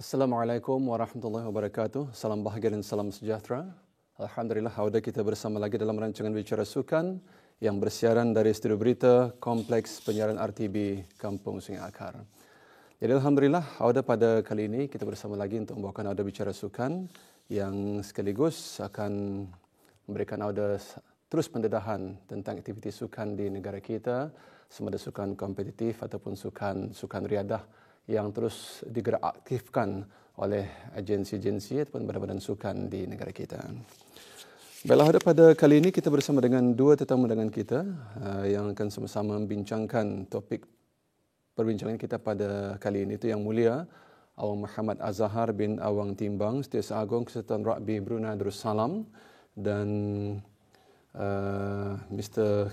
Assalamualaikum warahmatullahi wabarakatuh. Salam bahagia dan salam sejahtera. Alhamdulillah, Auda kita bersama lagi dalam rancangan Bicara Sukan yang bersiaran dari studio berita Kompleks Penyiaran RTB Kampung Sungai Akar. Jadi Alhamdulillah, Auda pada kali ini kita bersama lagi untuk membawakan Auda Bicara Sukan yang sekaligus akan memberikan Auda terus pendedahan tentang aktiviti sukan di negara kita, sama ada sukan kompetitif ataupun sukan riadah yang terus digerak aktifkan oleh agensi-agensi ataupun badan-badan sukan di negara kita. Baiklah, pada kali ini kita bersama dengan dua tetamu undangan kita yang akan sama-sama membincangkan topik perbincangan kita pada kali ini, itu Yang Mulia Awang Muhammad Azhar bin Awang Timbang, Setiausaha Agung Kesatuan Rugby Brunei Darussalam, dan Mr.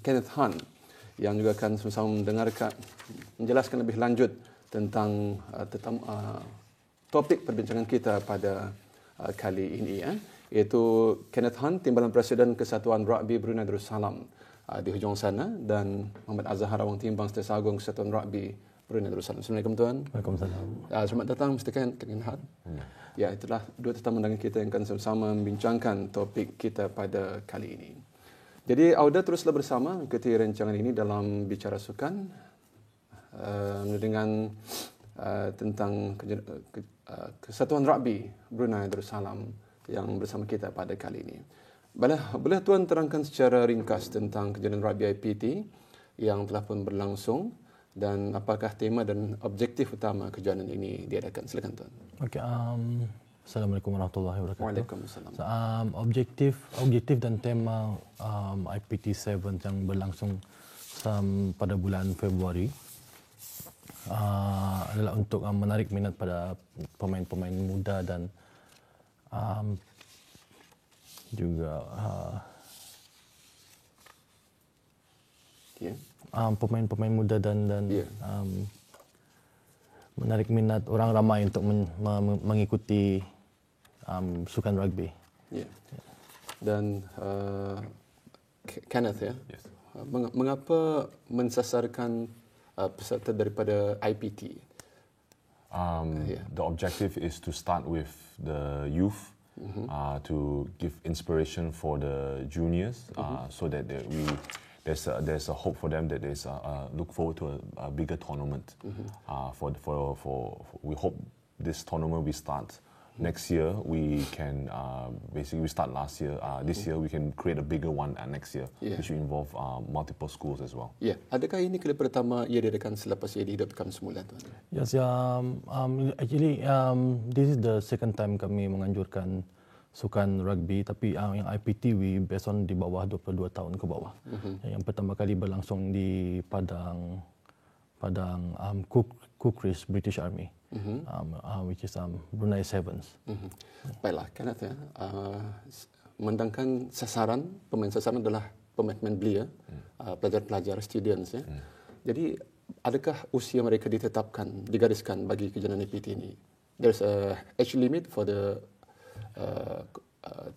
Kenneth Han yang juga akan sama-sama menjelaskan lebih lanjut tentang topik perbincangan kita pada kali ini, iaitu Kenneth Han, Timbalan Presiden Kesatuan Rugby Brunei Darussalam di hujung sana, dan Muhammad Azhar Awang Timbang, Setiausaha Agung Kesatuan Rugby Brunei Darussalam. Assalamualaikum tuan. Waalaikumsalam. Selamat datang Mr. Kenneth Han. Ya, itulah dua tetamu undangan kita yang akan sama-sama membincangkan topik kita pada kali ini. Jadi Auda teruslah bersama mengikuti rancangan ini dalam Bicara Sukan dengan tentang Kesatuan Rugby Brunei Darussalam yang bersama kita pada kali ini. Boleh tuan terangkan secara ringkas tentang kejadian rugby IPT yang telah pun berlangsung dan apakah tema dan objektif utama kejadian ini diadakan? Silakan tuan. Okey, Assalamualaikum warahmatullahi wabarakatuh. Waalaikumsalam. Objektif dan tema IPT 7 yang berlangsung pada bulan Februari adalah untuk menarik minat pada pemain-pemain muda dan juga pemain-pemain muda dan menarik minat orang ramai untuk mengikuti sukan rugby. Ya. Dan Kenneth, ya. Yes. Mengapa mensasarkan peserta daripada IPT? The objective is to start with the youth, to give inspiration for the juniors, so that there's a hope for them that there's look forward to a bigger tournament. We hope this tournament we start next year. We can basically we start last year. This year we can create a bigger one next year, which will involve multiple schools as well. Ya, adakah ini kali pertama ia diadakan selepas ia dihidupkan semula, tuan? Yes, actually this is the second time kami menganjurkan sukan rugby, tapi yang IPT we based on di bawah 22 tahun ke bawah. Yang pertama kali berlangsung di Padang Kukris British Army, which is Brunei Sevens. Baiklah, Kenneth, ya. Memandangkan pemain sasaran adalah pemain-pemain belia, pelajar-pelajar, students, ya. Jadi, adakah usia mereka digariskan bagi kejadian IPT ini? There's a age limit for the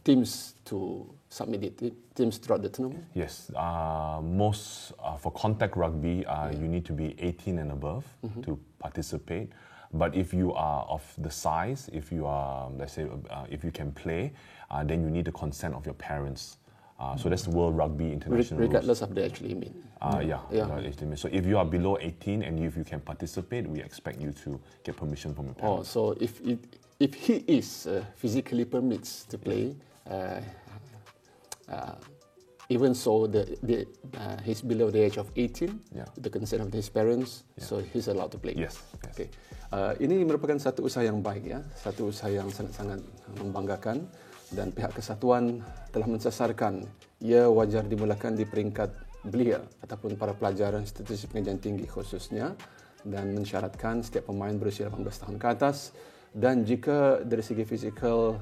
teams to submit teams throughout the tournament? Yes, most for contact rugby, you need to be 18 and above to participate. But if you are of the size, if you are, let's say, if you can play, then you need the consent of your parents. So that's the World Rugby International regardless rules. of the age limit. Age limit. So if you are below 18 and if you can participate, we expect you to get permission from your parents. So if he is physically permits to play, even so he's below the age of 18, the consent of his parents, so he's allowed to play. Yes. Okay. Ini merupakan satu usaha yang baik, ya, satu usaha yang sangat-sangat membanggakan, dan pihak kesatuan telah mensasarkan ia wajar dimulakan di peringkat belia ataupun para pelajar institusi pengajian tinggi khususnya, dan mensyaratkan setiap pemain berusia 18 tahun ke atas, dan jika dari segi fizikal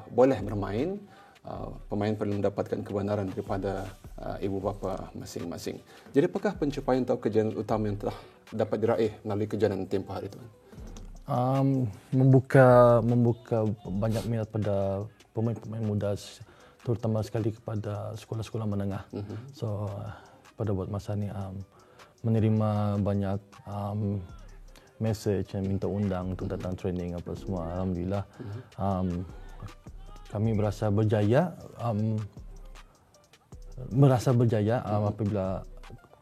boleh bermain, pemain perlu mendapatkan kebenaran daripada ibu bapa masing-masing. Jadi apakah pencapaian atau kejayaan utama yang telah dapat diraih melalui kejadian tempoh hari itu? Membuka banyak minat pada pemain-pemain muda, terutama sekali kepada sekolah-sekolah menengah. So pada buat masa ni menerima banyak message dan minta undang untuk datang training apa semua. Alhamdulillah kami berasa berjaya apabila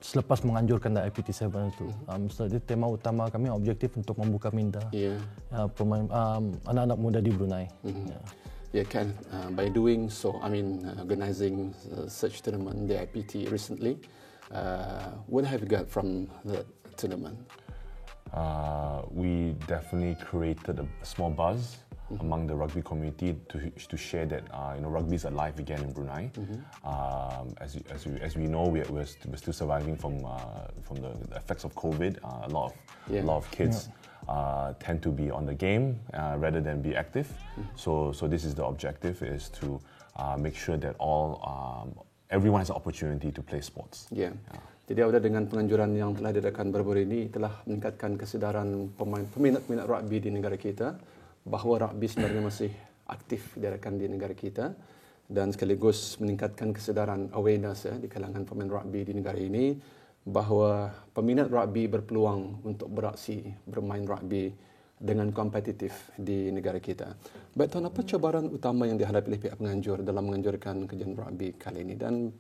selepas menganjurkan IPT7 itu. Jadi tema utama kami objektif untuk membuka minda pemain anak-anak muda di Brunei. Yeah, Ken, by doing so, organizing such tournament, the IPT recently, what have you got from the tournament? We definitely created a small buzz among the rugby community to share that rugby is alive again in Brunei. As we know, we're still surviving from the effects of COVID. A lot of kids tend to be on the game rather than be active. So this is the objective, is to make sure that everyone has an opportunity to play sports. Jadi awal dengan penganjuran yang telah diadakan baru-baru ini telah meningkatkan kesedaran peminat-peminat rugby di negara kita bahawa rugby sebenarnya masih aktif diadakan di negara kita, dan sekaligus meningkatkan kesedaran awareness di kalangan pemain rugby di negara ini bahawa peminat rugby berpeluang untuk beraksi bermain rugby dengan kompetitif di negara kita. Baik Tuan, apa cabaran utama yang dihadapi oleh pihak penganjur dalam menganjurkan kejadian rugby kali ini, dan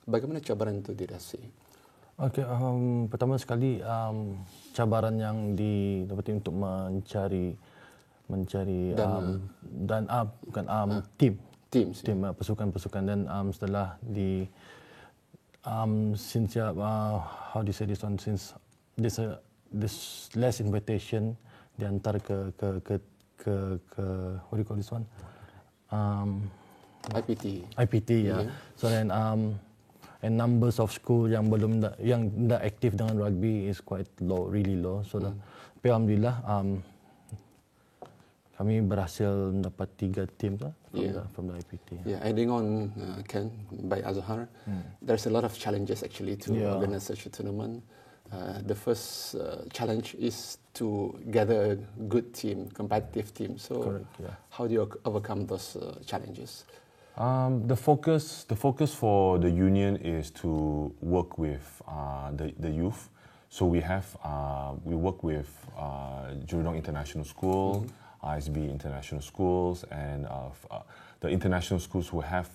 bagaimana cabaran itu dirasai? Okey, pertama sekali cabaran yang didapati untuk mencari tim pasukan-pasukan, dan setelah since how do you say this one, since this less invitation diantar ke what do you call this one, IPT ya. So then and numbers of school yang dah aktif dengan rugby is quite low, really low. So tapi alhamdulillah kami berhasil mendapat 3 tim from the IPT. Adding on Ken, by Azhar, there's a lot of challenges actually to organize such a tournament. The first challenge is to gather a good team, competitive team. So correct, how do you overcome those challenges? The focus for the union is to work with the youth. So we work with Jurudong International School, ISB International Schools, and the international schools who have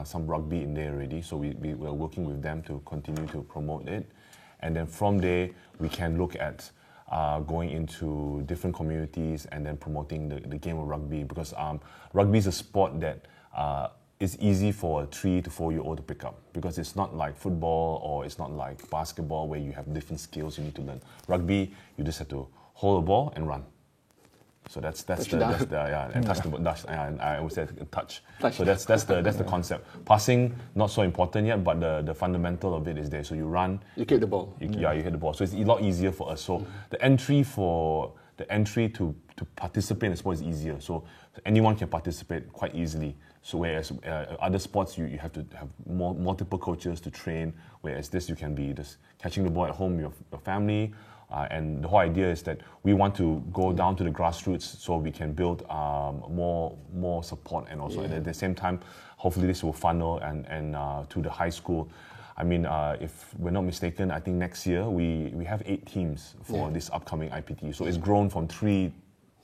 some rugby in there already. So we're working with them to continue to promote it, and then from there we can look at going into different communities and then promoting the game of rugby, because rugby is a sport that it's easy for a 3 to 4 year old to pick up, because it's not like football or it's not like basketball where you have different skills you need to learn. Rugby, you just have to hold a ball and run. So that's the and touch the ball. I always say touch. So that's the concept. Passing not so important yet, but the fundamental of it is there. So you run, you kick the ball. You hit the ball. So it's a lot easier for us. So the entry to participate in the sport is easier. So anyone can participate quite easily. So whereas other sports you have to have multiple coaches to train, whereas this you can be just catching the ball at home with your family. And the whole idea is that we want to go down to the grassroots so we can build more support, and also at the same time, hopefully this will funnel and to the high school. I mean, if we're not mistaken, I think next year we have 8 teams for this upcoming IPT. So it's grown from 3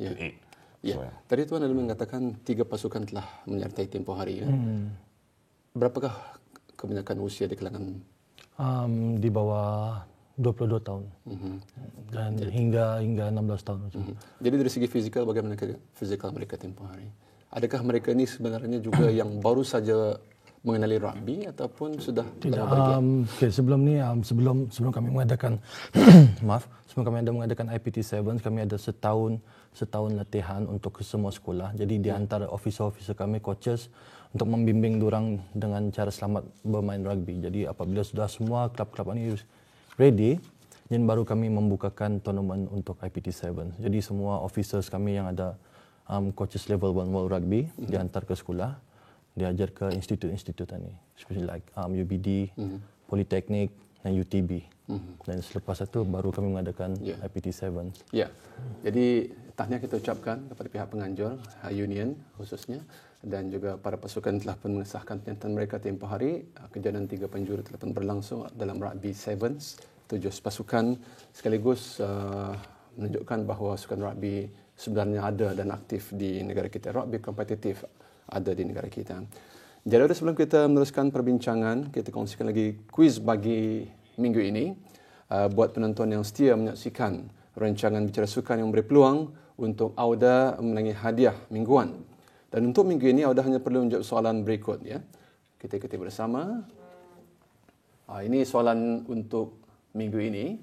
to 8. So, Tadi Tuan ada mengatakan 3 pasukan telah menyertai tempoh hari. Berapakah kebanyakan usia di kalangan? Di bawah 22 tahun dan hingga 16 tahun. Jadi dari segi fizikal, bagaimana fizikal mereka tempoh hari? Adakah mereka ini sebenarnya juga yang baru saja mengenali rugby ataupun sudah lama bergiat? Sebelum ni sebelum kami mengadakan sebelum kami mengadakan IPT7, kami ada setahun latihan untuk semua sekolah. Jadi di antara officer kami, coaches, untuk membimbing diorang dengan cara selamat bermain rugby. Jadi apabila sudah semua klub-klub ini ready, dan baru kami membukakan tournament untuk IPT7. Jadi semua officers kami yang ada coaches level 1 World Rugby diantar ke sekolah, diajar ke institut-institut ini, especially like UBD, Politeknik dan UTB. Dan selepas itu baru kami mengadakan IPT7. Jadi tahniah kita ucapkan kepada pihak penganjur, union khususnya, dan juga para pasukan telah pun mengesahkan pernyataan mereka tempoh hari. Kejadian 3 penjuru telah pun berlangsung dalam rugby sevens, 7 pasukan sekaligus menunjukkan bahawa sukan rugby sebenarnya ada dan aktif di negara kita. Rugby kompetitif ada di negara kita. Jadi sebelum kita meneruskan perbincangan, kita kongsikan lagi kuis bagi minggu ini. Buat penonton yang setia menyaksikan rancangan Bicara Sukan yang beri peluang untuk Auda menangi hadiah mingguan. Dan untuk minggu ini, Auda hanya perlu menjawab soalan berikut. Ya. Kita ikuti bersama. Ini soalan untuk minggu ini.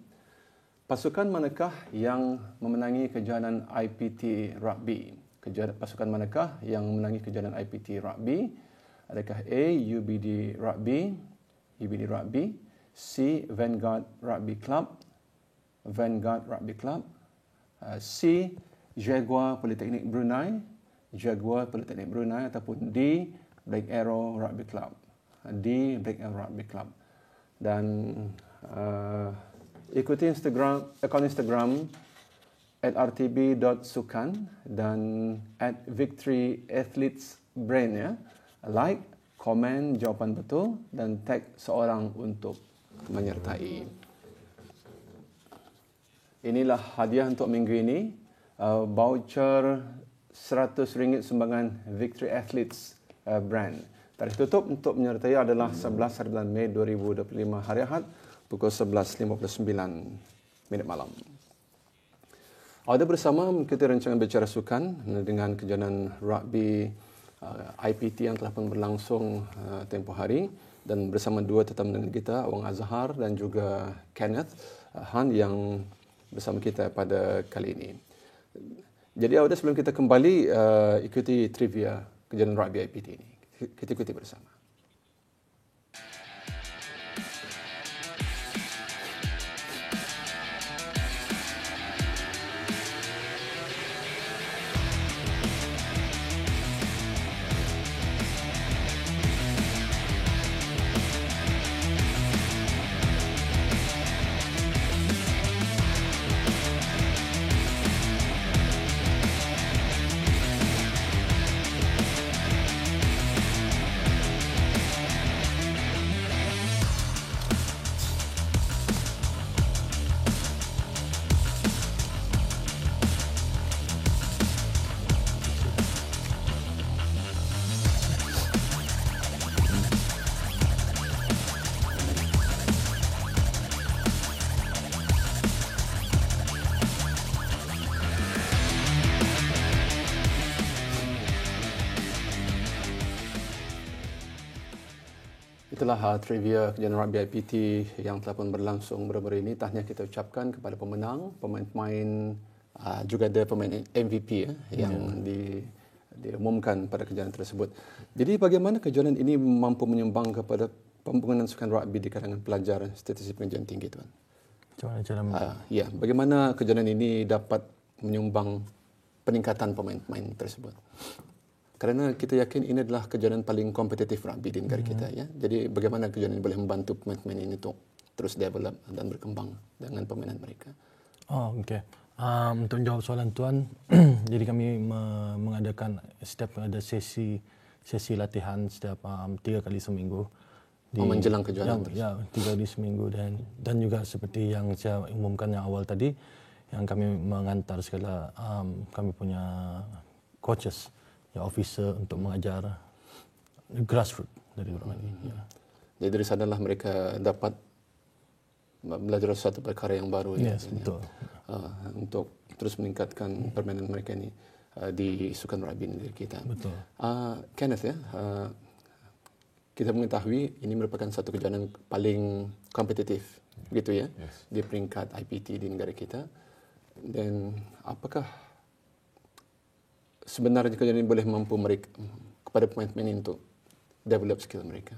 Pasukan manakah yang memenangi kejohanan IPT Rugby? Pasukan manakah yang memenangi kejohanan IPT Rugby? Adakah A. UBD Rugby, C. Vanguard Rugby Club, C. Jaguar Politeknik Brunei, ataupun D. Black Arrow Rugby Club. Dan ikuti akaun Instagram @rtb.sukan dan @victoryathletesbrand ya. Like, komen jawapan betul dan tag seorang untuk menyertai. Inilah hadiah untuk minggu ini. Voucher RM100 sumbangan Victory Athletes brand. Tarikh tutup untuk menyertai adalah 11 hari bulan Mei 2025 hari Ahad pukul 11.59 malam. Ada bersama mengikuti rancangan Bicara Sukan dengan kejohanan rugby IPT yang telah pun berlangsung tempoh hari, dan bersama dua tetamu kita, Wang Azhar dan juga Kenneth Han yang bersama kita pada kali ini. Jadi sebelum kita kembali ikuti trivia kejohanan rugby IPT ini. Kita ikuti bersama. Itulah trivia kejohanan rugby IPT yang telah pun berlangsung baru-baru ini. Tahniah kita ucapkan kepada pemenang, pemain-pemain, juga ada pemain MVP yang diumumkan pada kejohanan tersebut. Jadi bagaimana kejohanan ini mampu menyumbang kepada pembangunan sukan rugby di kalangan pelajar statistik pengajian tinggi, tuan? Bagaimana kejohanan ini dapat menyumbang peningkatan pemain-pemain tersebut? Kerana kita yakin ini adalah kejohanan paling kompetitif rugby di negara kita. Ya. Jadi bagaimana kejohanan ini boleh membantu pemain-pemain ini untuk terus develop dan berkembang dengan permainan mereka? Untuk menjawab soalan tuan, jadi kami mengadakan setiap ada sesi latihan setiap 3 kali seminggu. Menjelang kejohanan terus? Ya, 3 kali seminggu. Dan juga seperti yang saya umumkan yang awal tadi, yang kami mengantar segala kami punya coaches, officer untuk mengajar grassroots dari orang ini. Ya. Jadi dari sanalah mereka dapat belajar sesuatu perkara yang baru. Yes, betul. Untuk terus meningkatkan permainan mereka ini di sukan rugby negeri kita. Betul. Kenneth, kita mengetahui ini merupakan satu kejohanan paling kompetitif, gitu ya, di peringkat IPT di negara kita. Dan apakah sebenarnya kejohanan ini boleh mampu mereka kepada pemain-pemain ini untuk develop skill mereka?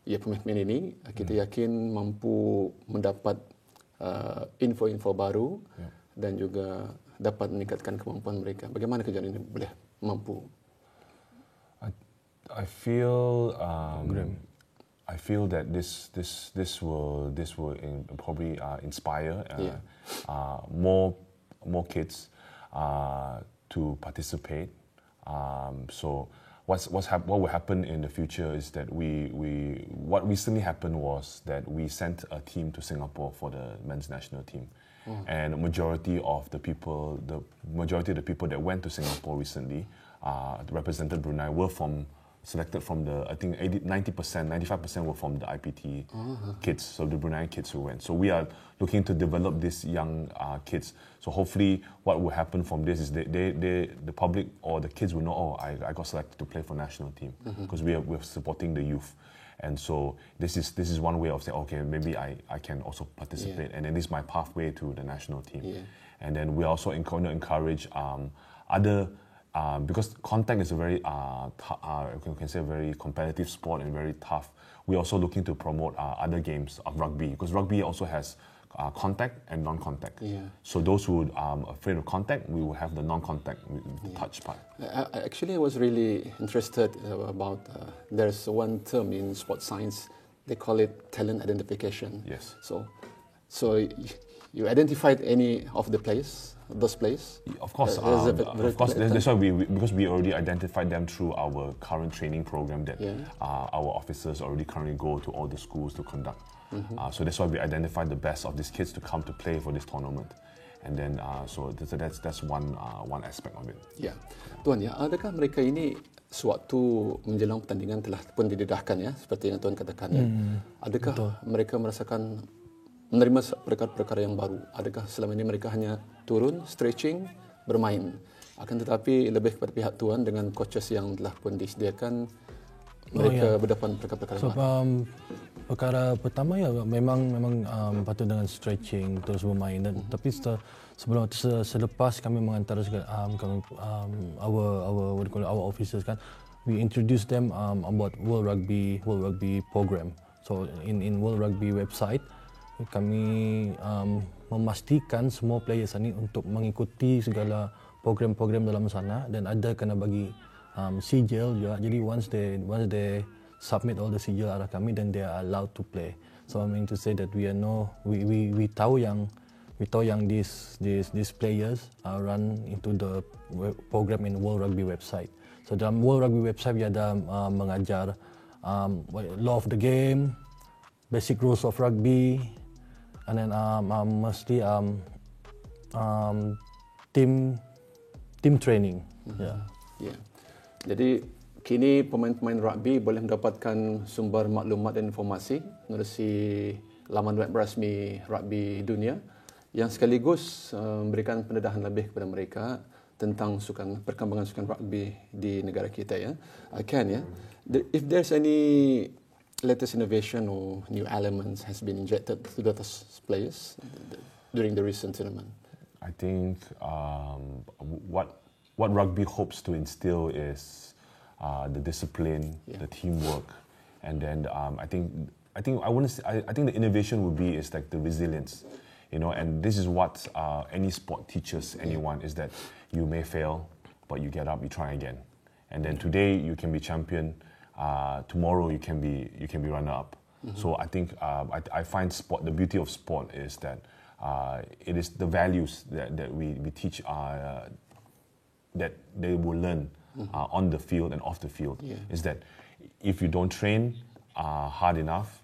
Pemain-pemain ini kita yakin mampu mendapat info-info baru dan juga dapat meningkatkan kemampuan mereka. Bagaimana kejohanan ini boleh mampu? I feel that this will probably inspire more kids to participate. So what will happen in the future is that what recently happened was that we sent a team to Singapore for the men's national team, and majority of the people that went to Singapore recently represented Brunei were selected from the, I think 90%, 95% were from the IPT kids, so the Brunei kids who went. So we are looking to develop these young kids. So hopefully what will happen from this is the public or the kids will know, oh, I got selected to play for national team because we're supporting the youth. And so this is one way of saying, okay, maybe I can also participate, and then this is my pathway to the national team. And then we're also going to encourage other, because contact is a very, you can say, very competitive sport and very tough. We're also looking to promote other games of rugby, because rugby also has contact and non-contact. So those who are afraid of contact, we will have the non-contact touch part. Actually, I was really interested about, there's one term in sports science, they call it talent identification. Yes. So you identified any of the players, those players? Of course, that's why because we already identified them through our current training program that our officers already currently go to all the schools to conduct. So that's why we identified the best of these kids to come to play for this tournament. And then, so that's one aspect of it. Ya, Tuan ya, adakah mereka ini sewaktu menjelang pertandingan telah pun didedahkan ya, seperti yang Tuan katakan ya? Adakah mereka merasakan menerima perkara-perkara yang baru? Adakah selama ini mereka hanya turun, stretching, bermain? Akan tetapi lebih kepada pihak Tuan dengan coaches yang telah pun disediakan, mereka berdepan perkara-perkara baru. Perkara pertama ya memang patut dengan stretching, terus bermain, dan tapi selepas kami mengantar our officers kan, we introduce them about World Rugby program. So in World Rugby website kami memastikan semua players ini untuk mengikuti segala program-program dalam sana, dan ada kena bagi sijil juga. Jadi once they submit all the sijil arah kami, then they are allowed to play. So I mean to say that we tahu yang these players run into the program in World Rugby website. So dalam World Rugby website dia ada mengajar law of the game, basic rules of rugby, and then mostly team training. Jadi kini pemain-pemain rugby boleh mendapatkan sumber maklumat dan informasi melalui laman web rasmi rugby dunia yang sekaligus memberikan pendedahan lebih kepada mereka tentang perkembangan sukan rugby di negara kita ya. Ken ya, if there's any latest innovation or new elements has been injected to those players during the recent tournament. I think what rugby hopes to instill is the discipline, the teamwork, and then I think the innovation would be is like the resilience, and this is what any sport teaches anyone, is that you may fail, but you get up, you try again, and then today you can be champion, tomorrow you can be runner up. So I think I find the beauty of sport is that it is the values that we teach that they will learn on the field and off the field, is that if you don't train hard enough,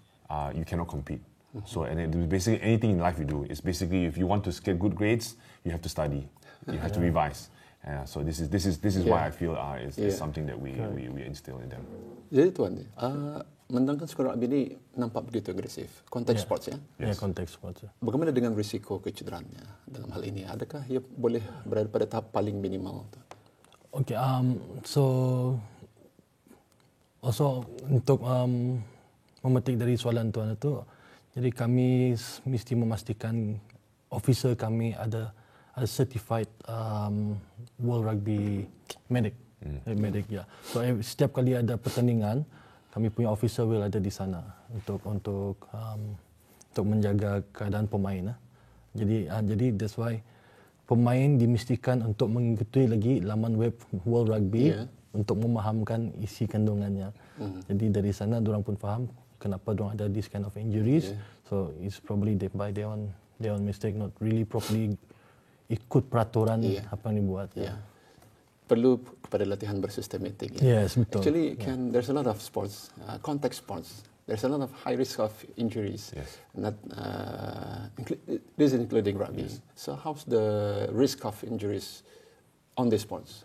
you cannot compete. So, and basically anything in life you do is basically, if you want to get good grades, you have to study, you have to revise. So this is why I feel is something that we instill in them. Jadi Tuan, menentangkan sukan rugby ini nampak begitu agresif. Contact sports ya? Ya, contact sports. Bagaimana dengan risiko kecederannya dalam hal ini? Adakah ia boleh berada pada tahap paling minimal? Okay, so also untuk memetik dari soalan Tuan itu, jadi kami mesti memastikan officer kami ada certified World Rugby medic. Medic ya. So setiap kali ada pertandingan, kami punya officer will ada di sana untuk menjaga keadaan pemain. Jadi that's why pemain dimestikan untuk mengikuti lagi laman web World Rugby untuk memahamkan isi kandungannya. Jadi dari sana diorang pun faham kenapa diorang ada this kind of injuries. So it's probably by their own mistake, not really properly ikut peraturan apa yang dibuat. Perlu kepada latihan bersistematik. Yes, betul. Actually, there's a lot of sports, contact sports, there's a lot of high risk of injuries. Yes. Not, this is including rugby. Yes. So how's the risk of injuries on these sports?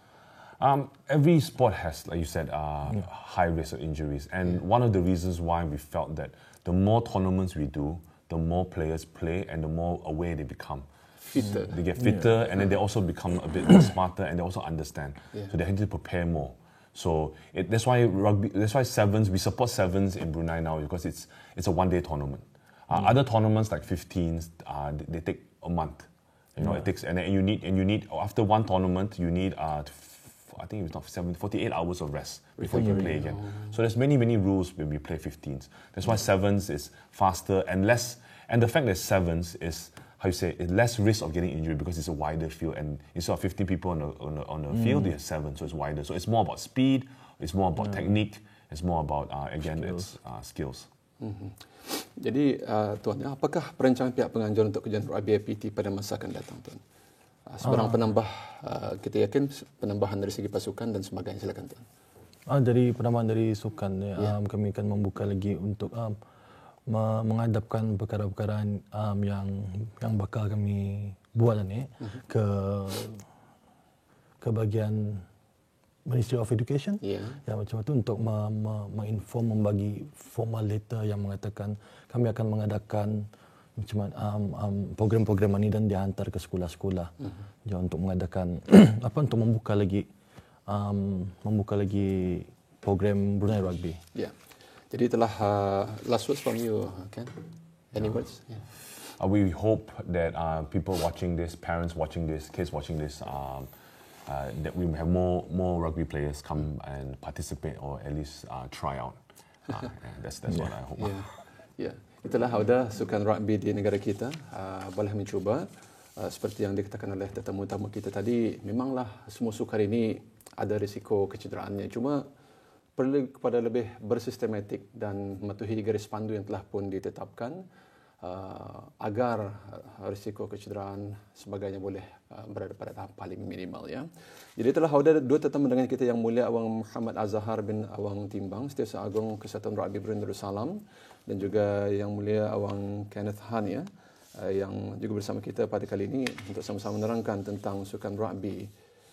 Every sport has, like you said, high risk of injuries. And one of the reasons why we felt that the more tournaments we do, the more players play and the more aware they become. Fitter. They get fitter and then they also become a bit more smarter and they also understand. Yeah. So they have to prepare more. So that's why rugby, that's why sevens, we support sevens in Brunei now because it's a one-day tournament. Other tournaments like 15s, they take a month. You know, it takes, and you need after one tournament, you need I think it's not 48 hours of rest before you can play again. So there's many rules when we play 15s. That's why sevens is faster and less. And the fact that sevens is, how you say, it's less risk of getting injured because it's a wider field. And instead of 15 people on the field, you have 7, so it's wider. So it's more about speed, it's more about technique, it's more about again skills. It's skills. Jadi Tuan, apakah perancangan pihak penganjur untuk kejuaraan rugby IPT pada masa akan datang, Tuan? Sebarang penambah, kita yakin penambahan dari segi pasukan dan sebagainya. Silakan, Tuan. Dari penambahan dari sukan, kami akan membuka lagi untuk menghadapkan perkara-perkara yang bakal kami buat ni ke bahagian Ministry of Education. Ya, macam itu untuk menginform, membagi formal letter yang mengatakan kami akan mengadakan macam program-program ini dan dihantar ke sekolah-sekolah untuk mengadakan untuk membuka lagi program Brunei Rugby. Ya. Jadi telah last words from you, Ken. Any words? Yeah. We hope that people watching this, parents watching this, kids watching this, that we have more rugby players come and participate or at least try out. That's what I hope. Yeah. Itulah Auda sukan rugby di negara kita. Boleh mencuba. Seperti yang dikatakan oleh tetamu-tamu kita tadi, memanglah semua sukan ini ada risiko kecederaannya. Cuma perlu kepada lebih bersistematik dan mematuhi garis pandu yang telah pun ditetapkan agar risiko kecederaan sebagainya boleh berada pada tahap paling minimal. Ya. Jadi telah ada dua tetamu dengan kita yang mulia, Awang Muhammad Azhar bin Awang Timbang, Setiausaha Agung Kesatuan Rugby Brunei Darussalam, dan juga yang mulia Awang Kenneth Han, ya, yang juga bersama kita pada kali ini untuk sama-sama menerangkan tentang sukan rugby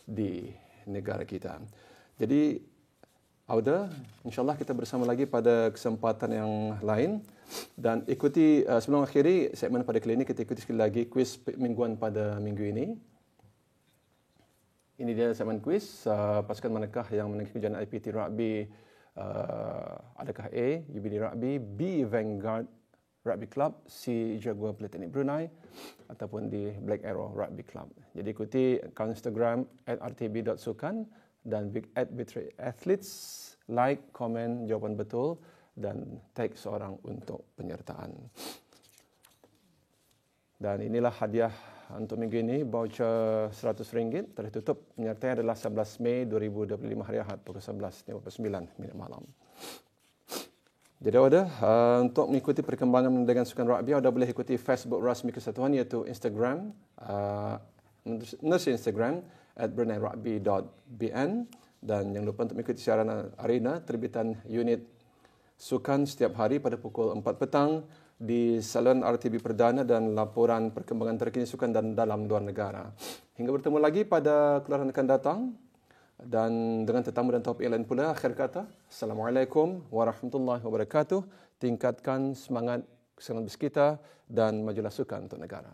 di negara kita. Jadi Auda, insyaAllah kita bersama lagi pada kesempatan yang lain. Dan ikuti, sebelum akhiri segmen pada kali ini, kita ikuti sekali lagi kuis mingguan pada minggu ini. Ini dia segmen kuis. Pasukan manakah yang menangki kejuaraan IPT Rugby? Adakah A, UBD Rugby, B, Vanguard Rugby Club, C, Jaguar Politeknik Brunei, ataupun di Black Arrow Rugby Club. Jadi ikuti akaun Instagram @rtb.sukan dan @B3Athletes, like, komen, jawapan betul dan tag seorang untuk penyertaan. Dan inilah hadiah untuk minggu ini, voucher RM100. Tarikh tutup penyertaan adalah 11 Mei 2025 hari Ahad pukul 11.59 malam. Jadi Auda, untuk mengikuti perkembangan dengan sukan rugby, Auda boleh ikuti Facebook rasmi kesatuan iaitu Instagram, Instagram @brunairugby.bn, dan jangan lupa untuk mengikuti siaran arena terbitan unit sukan setiap hari pada pukul 4 petang di saluran RTB Perdana dan laporan perkembangan terkini sukan dan dalam luar negara. Hingga bertemu lagi pada keluaran akan datang dan dengan tetamu dan topik lain pula. Akhir kata, Assalamualaikum warahmatullahi wabarakatuh. Tingkatkan semangat kesehatan kita dan majulah sukan untuk negara.